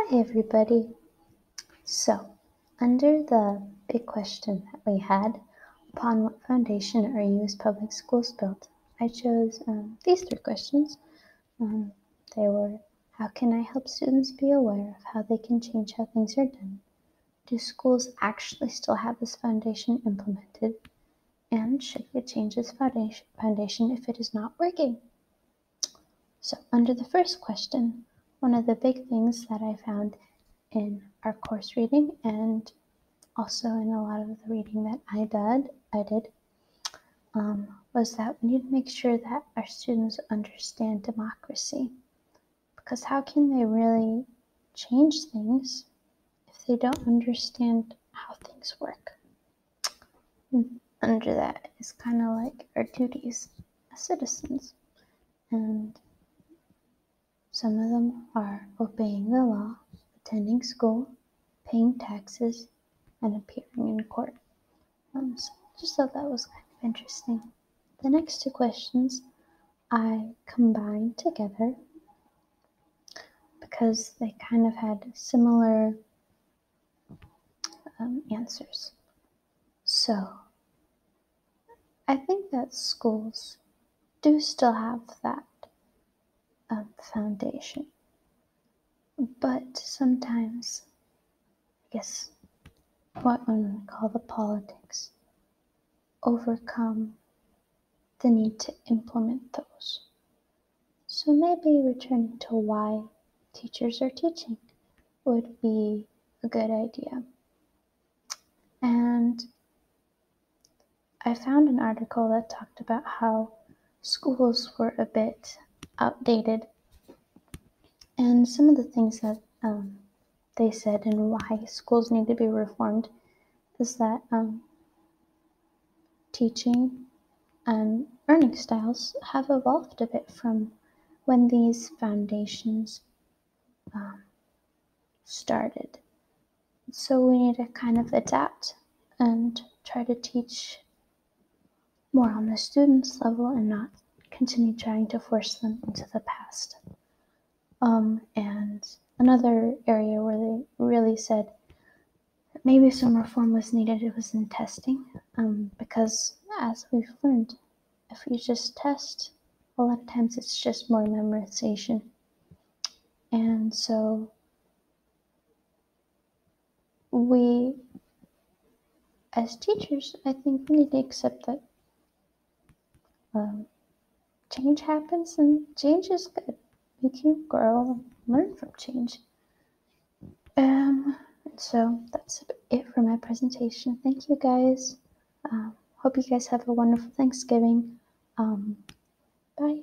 Hi, everybody. So, under the big question that we had, upon what foundation are U.S. public schools built? I chose these three questions. Um, they were, how can I help students be aware of how they can change how things are done? Do schools actually still have this foundation implemented? And should we change this foundation if it is not working? So, under the first question, one of the big things that I found in our course reading and also in a lot of the reading that I did, was that we need to make sure that our students understand democracy. Because how can they really change things if they don't understand how things work? And under that is kind of like our duties as citizens. And some of them are obeying the law, attending school, paying taxes, and appearing in court. So just thought that was kind of interesting. The next two questions I combined together because they kind of had similar answers. So I think that schools do still have that foundation, but sometimes, I guess, what one would call the politics overcome the need to implement those. So maybe returning to why teachers are teaching would be a good idea. And I found an article that talked about how schools were a bit outdated and some of the things that they said and why schools need to be reformed is that teaching and learning styles have evolved a bit from when these foundations started. So we need to kind of adapt and try to teach more on the student's level and not continue trying to force them into the past. And another area where they really said that maybe some reform was needed, it was in testing, because as we've learned, if you just test, a lot of times it's just more memorization. And so we, as teachers, I think we need to accept that change happens and change is good. We can grow and learn from change. So that's it for my presentation. Thank you guys. Hope you guys have a wonderful Thanksgiving. Bye.